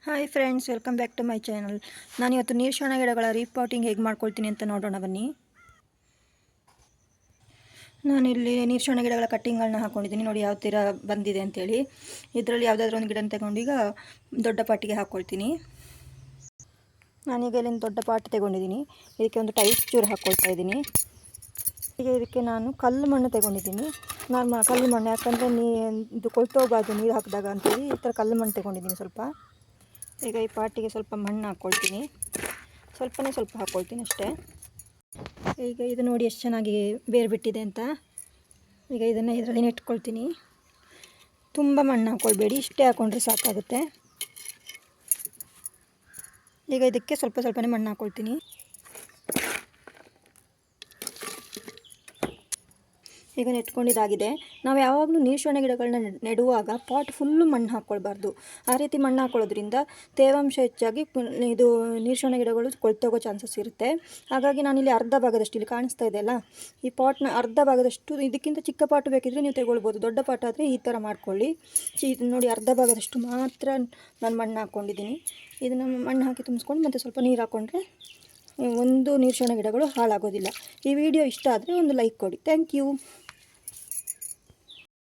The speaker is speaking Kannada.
Hi friends, welcome back to my channel. ನಾನಿವತ್ತು ನೀರ್ಶಾಣ ಗಿಡಗಳ ರೀಪಾಟಿಂಗ್ ಹೇಗೆ ಮಾಡ್ಕೊಳ್ತೀನಿ ಅಂತ ನೋಡೋಣ ಬನ್ನಿ. ನಾನಿಲ್ಲಿ ನೀರ್ಶಾಣ ಗಿಡಗಳ ಕಟ್ಟಿಂಗ್ಗಳನ್ನ ಹಾಕ್ಕೊಂಡಿದ್ದೀನಿ. ನೋಡಿ ಯಾವ ಥರ ಬಂದಿದೆ ಅಂತೇಳಿ. ಇದರಲ್ಲಿ ಯಾವುದಾದ್ರೂ ಒಂದು ಗಿಡ ತಗೊಂಡೀಗ ದೊಡ್ಡ ಪಾಟಿಗೆ ಹಾಕ್ಕೊಳ್ತೀನಿ. ನಾನೀಗ ಇಲ್ಲಿಂದ ದೊಡ್ಡ ಪಾಟ್ ತಗೊಂಡಿದ್ದೀನಿ. ಇದಕ್ಕೆ ಒಂದು ಟೈಸ್ ಚೂರು ಹಾಕ್ಕೊಳ್ತಾ ಇದ್ದೀನಿ. ಈಗ ಇದಕ್ಕೆ ನಾನು ಕಲ್ಲು ಮಣ್ಣು ತಗೊಂಡಿದ್ದೀನಿ. ನಾನು ಕಲ್ಲು ಮಣ್ಣು ಯಾಕಂದರೆ ಇದು ಕೊಳ್ತೋಗಬಾರ್ದು ನೀರು ಹಾಕಿದಾಗ ಅಂತೇಳಿ ಈ ಥರ ಕಲ್ಲು ಮಣ್ಣು ತಗೊಂಡಿದ್ದೀನಿ ಸ್ವಲ್ಪ. ಈಗ ಈ ಪಾಟಿಗೆ ಸ್ವಲ್ಪ ಮಣ್ಣು ಹಾಕ್ಕೊಳ್ತೀನಿ. ಸ್ವಲ್ಪನೇ ಸ್ವಲ್ಪ ಹಾಕ್ಕೊಳ್ತೀನಿ ಅಷ್ಟೇ. ಈಗ ಇದು ನೋಡಿ ಎಷ್ಟು ಚೆನ್ನಾಗಿ ಬೇರು ಬಿಟ್ಟಿದೆ ಅಂತ. ಈಗ ಇದನ್ನು ಇದರಲ್ಲಿ ನೆಟ್ಕೊಳ್ತೀನಿ. ತುಂಬ ಮಣ್ಣು ಹಾಕ್ಕೊಳ್ಬೇಡಿ, ಇಷ್ಟೇ ಹಾಕ್ಕೊಂಡ್ರೆ ಸಾಕಾಗುತ್ತೆ. ಈಗ ಇದಕ್ಕೆ ಸ್ವಲ್ಪನೇ ಮಣ್ಣು ಹಾಕ್ಕೊಳ್ತೀನಿ. ಈಗ ನೆಟ್ಕೊಂಡಿದ್ದಾಗಿದೆ. ನಾವು ಯಾವಾಗಲೂ ನೀರ್ಶಾಣ ಗಿಡಗಳನ್ನ ನೆಡುವಾಗ ಪಾಟ್ ಫುಲ್ಲು ಮಣ್ಣು ಹಾಕ್ಕೊಳ್ಬಾರ್ದು. ಆ ರೀತಿ ಮಣ್ಣು ಹಾಕ್ಕೊಳ್ಳೋದ್ರಿಂದ ತೇವಾಂಶ ಹೆಚ್ಚಾಗಿ ಇದು ನೀರ್ಶಾಣ ಗಿಡಗಳು ಕೊಳ್ತೋಗೋ ಚಾನ್ಸಸ್ ಇರುತ್ತೆ. ಹಾಗಾಗಿ ನಾನಿಲ್ಲಿ ಅರ್ಧ ಭಾಗದಷ್ಟು, ಇಲ್ಲಿ ಕಾಣಿಸ್ತಾ ಇದೆ ಅಲ್ಲ, ಈ ಪಾಟ್ನ ಅರ್ಧ ಭಾಗದಷ್ಟು, ಇದಕ್ಕಿಂತ ಚಿಕ್ಕ ಪಾಟು ಬೇಕಿದ್ರೆ ನೀವು ತಗೊಳ್ಬೋದು. ದೊಡ್ಡ ಪಾಟ್ ಆದರೆ ಈ ಥರ ಮಾಡ್ಕೊಳ್ಳಿ. ಇದು ನೋಡಿ ಅರ್ಧ ಭಾಗದಷ್ಟು ಮಾತ್ರ ನಾನು ಮಣ್ಣು ಹಾಕ್ಕೊಂಡಿದ್ದೀನಿ. ಇದನ್ನು ಮಣ್ಣು ಹಾಕಿ ತುಂಬಿಸ್ಕೊಂಡು ಮತ್ತು ಸ್ವಲ್ಪ ನೀರು ಹಾಕ್ಕೊಂಡ್ರೆ ಒಂದು ನೀರ್ಶಾಣ ಗಿಡಗಳು ಹಾಳಾಗೋದಿಲ್ಲ. ಈ ವಿಡಿಯೋ ಇಷ್ಟ ಆದರೆ ಒಂದು ಲೈಕ್ ಕೊಡಿ. Thank you.